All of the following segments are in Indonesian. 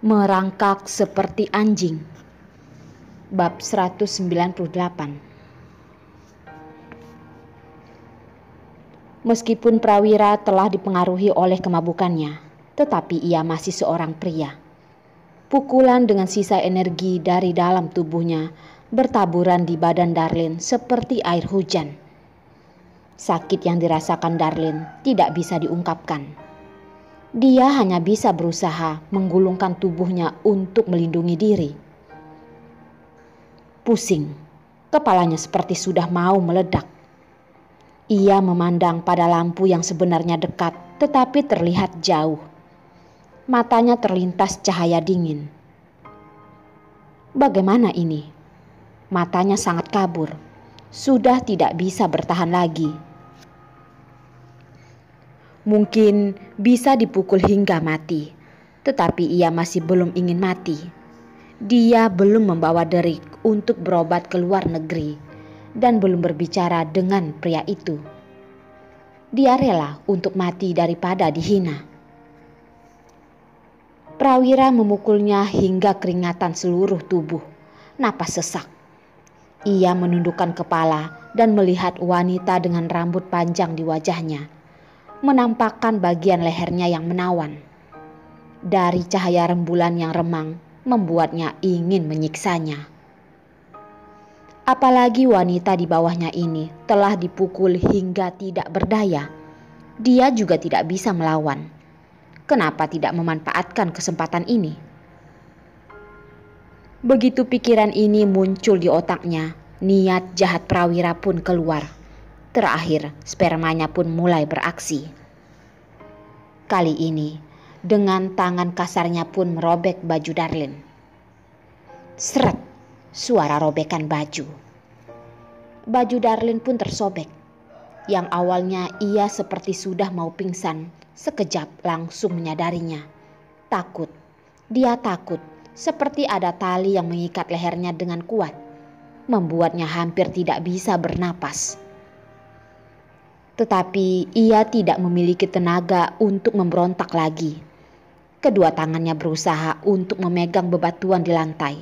Merangkak seperti anjing. Bab 198. Meskipun Prawira telah dipengaruhi oleh kemabukannya, tetapi ia masih seorang pria. Pukulan dengan sisa energi dari dalam tubuhnya bertaburan di badan Darlin seperti air hujan. Sakit yang dirasakan Darlin tidak bisa diungkapkan. Dia hanya bisa berusaha menggulungkan tubuhnya untuk melindungi diri. Pusing, kepalanya seperti sudah mau meledak. Ia memandang pada lampu yang sebenarnya dekat tetapi terlihat jauh. Matanya terlintas cahaya dingin. Bagaimana ini? Matanya sangat kabur. Sudah tidak bisa bertahan lagi. Mungkin bisa dipukul hingga mati, tetapi ia masih belum ingin mati. Dia belum membawa Derek untuk berobat ke luar negeri dan belum berbicara dengan pria itu. Dia rela untuk mati daripada dihina. Prawira memukulnya hingga keringatan seluruh tubuh. Napas sesak. Ia menundukkan kepala dan melihat wanita dengan rambut panjang di wajahnya, menampakkan bagian lehernya yang menawan. Dari cahaya rembulan yang remang membuatnya ingin menyiksanya. Apalagi wanita di bawahnya ini telah dipukul hingga tidak berdaya. Dia juga tidak bisa melawan. Kenapa tidak memanfaatkan kesempatan ini? Begitu pikiran ini muncul di otaknya, niat jahat Prawira pun keluar. Terakhir, spermanya pun mulai beraksi. Kali ini, dengan tangan kasarnya pun merobek baju Darlin. Seret, suara robekan baju. Baju Darlin pun tersobek. Yang awalnya ia seperti sudah mau pingsan, sekejap langsung menyadarinya. Takut, dia takut, seperti ada tali yang mengikat lehernya dengan kuat, membuatnya hampir tidak bisa bernapas. Tetapi ia tidak memiliki tenaga untuk memberontak lagi. Kedua tangannya berusaha untuk memegang bebatuan di lantai.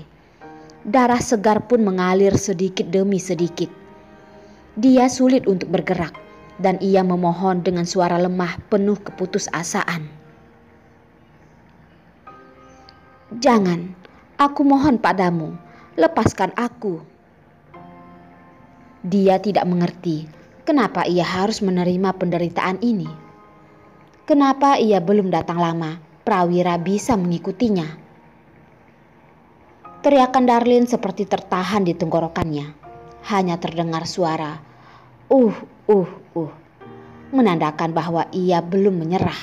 Darah segar pun mengalir sedikit demi sedikit. Dia sulit untuk bergerak dan ia memohon dengan suara lemah penuh keputusasaan. "Jangan, aku mohon padamu, lepaskan aku." Dia tidak mengerti kenapa ia harus menerima penderitaan ini. Kenapa ia belum datang lama, Prawira bisa mengikutinya. Teriakan Darlin seperti tertahan di tenggorokannya. Hanya terdengar suara uh, menandakan bahwa ia belum menyerah.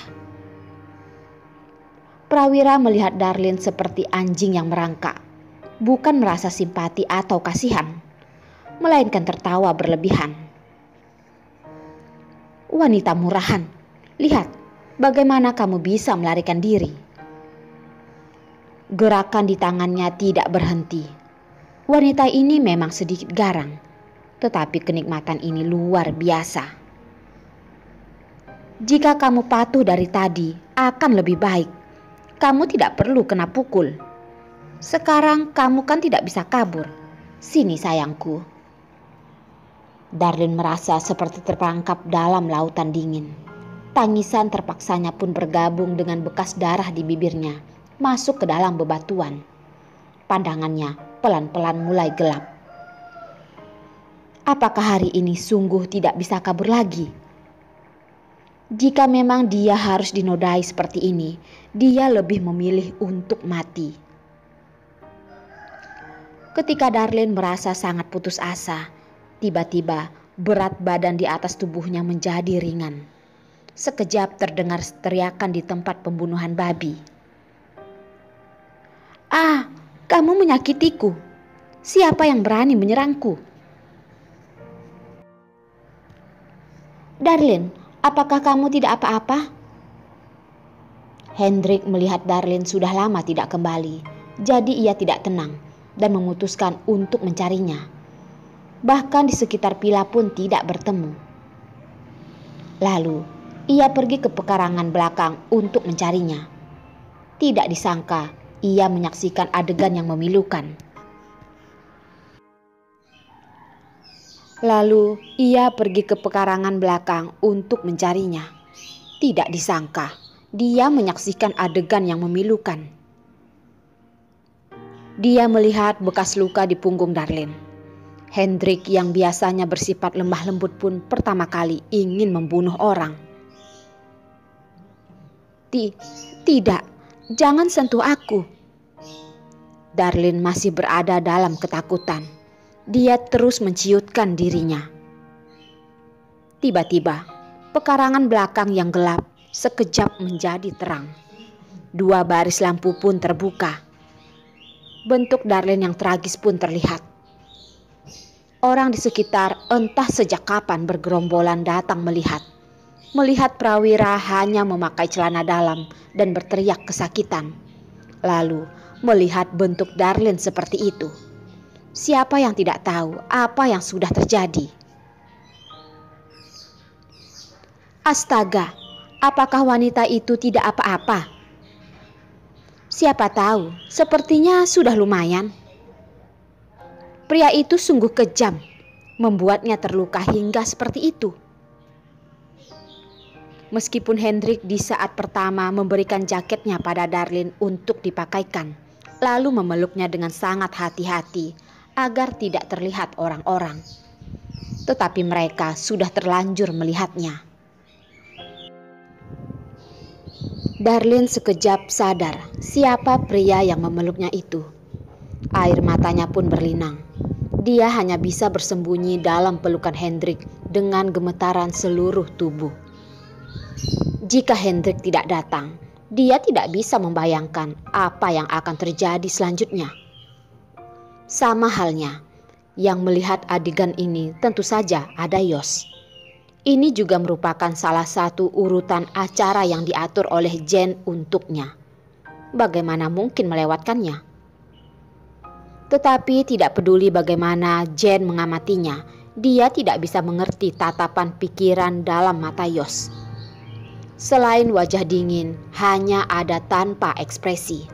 Prawira melihat Darlin seperti anjing yang merangkak, bukan merasa simpati atau kasihan, melainkan tertawa berlebihan. "Wanita murahan, lihat bagaimana kamu bisa melarikan diri." Gerakan di tangannya tidak berhenti. Wanita ini memang sedikit garang, tetapi kenikmatan ini luar biasa. "Jika kamu patuh dari tadi, akan lebih baik. Kamu tidak perlu kena pukul. Sekarang kamu kan tidak bisa kabur. Sini sayangku." Darlin merasa seperti terperangkap dalam lautan dingin. Tangisan terpaksanya pun bergabung dengan bekas darah di bibirnya, masuk ke dalam bebatuan. Pandangannya pelan-pelan mulai gelap. Apakah hari ini sungguh tidak bisa kabur lagi? Jika memang dia harus dinodai seperti ini, dia lebih memilih untuk mati. Ketika Darlin merasa sangat putus asa, tiba-tiba berat badan di atas tubuhnya menjadi ringan. Sekejap terdengar teriakan di tempat pembunuhan babi. "Ah, kamu menyakitiku. Siapa yang berani menyerangku?" "Darlin, apakah kamu tidak apa-apa?" Hendrik melihat Darlin sudah lama tidak kembali, jadi ia tidak tenang dan memutuskan untuk mencarinya. Bahkan di sekitar villa pun tidak bertemu. Lalu ia pergi ke pekarangan belakang untuk mencarinya. Tidak disangka ia menyaksikan adegan yang memilukan. Lalu ia pergi ke pekarangan belakang untuk mencarinya. Tidak disangka, dia menyaksikan adegan yang memilukan. Dia melihat bekas luka di punggung Darlene. Hendrik yang biasanya bersifat lemah lembut pun pertama kali ingin membunuh orang. Tidak, jangan sentuh aku. Darlene masih berada dalam ketakutan. Dia terus menciutkan dirinya. Tiba-tiba, pekarangan belakang yang gelap sekejap menjadi terang. 2 baris lampu pun terbuka. Bentuk Darlene yang tragis pun terlihat. Orang di sekitar entah sejak kapan bergerombolan datang melihat. Melihat Prawira hanya memakai celana dalam dan berteriak kesakitan. Lalu melihat bentuk Darlene seperti itu. Siapa yang tidak tahu apa yang sudah terjadi? Astaga, apakah wanita itu tidak apa-apa? Siapa tahu, sepertinya sudah lumayan. Pria itu sungguh kejam, membuatnya terluka hingga seperti itu. Meskipun Hendrik di saat pertama memberikan jaketnya pada Darlene untuk dipakaikan, lalu memeluknya dengan sangat hati-hati agar tidak terlihat orang-orang. Tetapi mereka sudah terlanjur melihatnya. Darlene sekejap sadar siapa pria yang memeluknya itu. Air matanya pun berlinang. Dia hanya bisa bersembunyi dalam pelukan Hendrik dengan gemetaran seluruh tubuh. Jika Hendrik tidak datang, dia tidak bisa membayangkan apa yang akan terjadi selanjutnya. Sama halnya, yang melihat adegan ini tentu saja ada Yos. Ini juga merupakan salah satu urutan acara yang diatur oleh Jane untuknya. Bagaimana mungkin melewatkannya? Tetapi tidak peduli bagaimana Jane mengamatinya, dia tidak bisa mengerti tatapan pikiran dalam mata Yos. Selain wajah dingin, hanya ada tanpa ekspresi.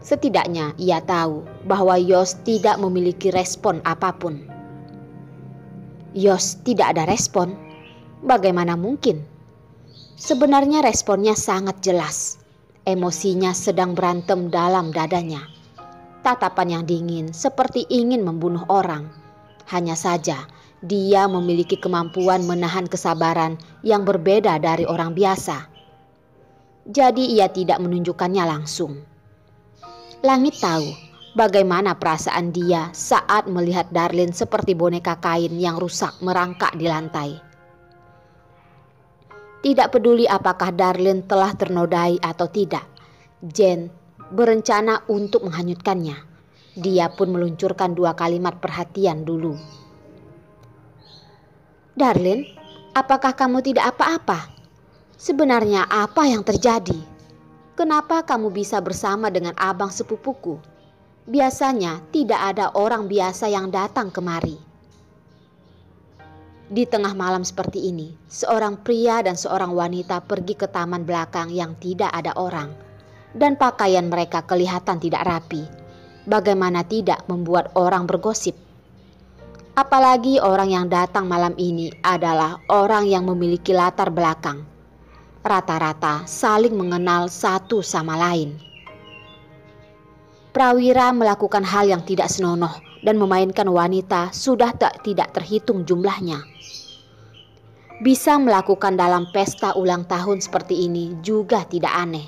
Setidaknya ia tahu bahwa Yos tidak memiliki respon apapun. Yos tidak ada respon. Bagaimana mungkin? Sebenarnya responnya sangat jelas. Emosinya sedang berantem dalam dadanya. Tatapan yang dingin seperti ingin membunuh orang. Hanya saja dia memiliki kemampuan menahan kesabaran yang berbeda dari orang biasa. Jadi ia tidak menunjukkannya langsung. Langit tahu bagaimana perasaan dia saat melihat Darlene seperti boneka kain yang rusak merangkak di lantai. Tidak peduli apakah Darlene telah ternodai atau tidak, Jane berencana untuk menghanyutkannya. Dia pun meluncurkan 2 kalimat perhatian dulu. Darlene, apakah kamu tidak apa-apa? Sebenarnya apa yang terjadi? Kenapa kamu bisa bersama dengan abang sepupuku? Biasanya tidak ada orang biasa yang datang kemari. Di tengah malam seperti ini, seorang pria dan seorang wanita pergi ke taman belakang yang tidak ada orang. Dan pakaian mereka kelihatan tidak rapi. Bagaimana tidak membuat orang bergosip? Apalagi orang yang datang malam ini adalah orang yang memiliki latar belakang. Rata-rata saling mengenal satu sama lain. Prawira melakukan hal yang tidak senonoh dan memainkan wanita sudah tidak terhitung jumlahnya. Bisa melakukan dalam pesta ulang tahun seperti ini juga tidak aneh.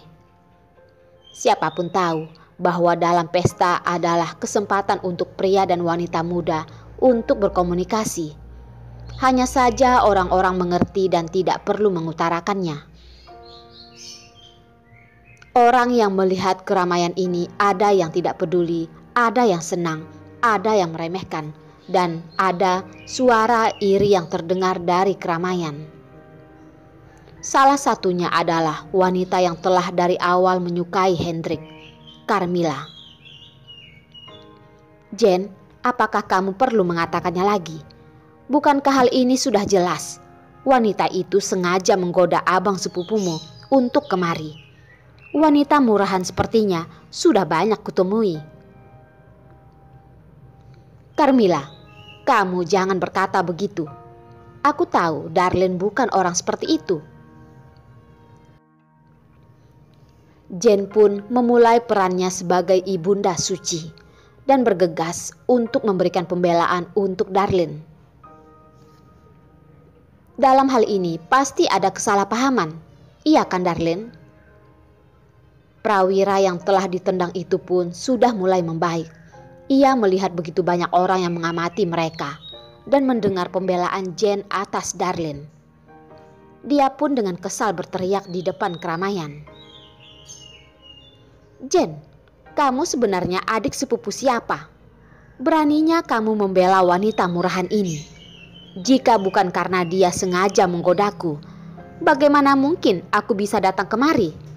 Siapapun tahu bahwa dalam pesta adalah kesempatan untuk pria dan wanita muda untuk berkomunikasi. Hanya saja orang-orang mengerti dan tidak perlu mengutarakannya. Orang yang melihat keramaian ini ada yang tidak peduli, ada yang senang, ada yang meremehkan, dan ada suara iri yang terdengar dari keramaian. Salah satunya adalah wanita yang telah dari awal menyukai Hendrik, Carmilla. Jane, apakah kamu perlu mengatakannya lagi? Bukankah hal ini sudah jelas? Wanita itu sengaja menggoda abang sepupumu untuk kemari. Wanita murahan sepertinya sudah banyak kutemui. Carmilla, kamu jangan berkata begitu. Aku tahu Darlene bukan orang seperti itu. Jane pun memulai perannya sebagai ibunda suci dan bergegas untuk memberikan pembelaan untuk Darlene. Dalam hal ini pasti ada kesalahpahaman, iya kan Darlene? Prawira yang telah ditendang itu pun sudah mulai membaik. Ia melihat begitu banyak orang yang mengamati mereka dan mendengar pembelaan Jane atas Darlene. Dia pun dengan kesal berteriak di depan keramaian. Jane, kamu sebenarnya adik sepupu siapa? Beraninya kamu membela wanita murahan ini. Jika bukan karena dia sengaja menggodaku, bagaimana mungkin aku bisa datang kemari?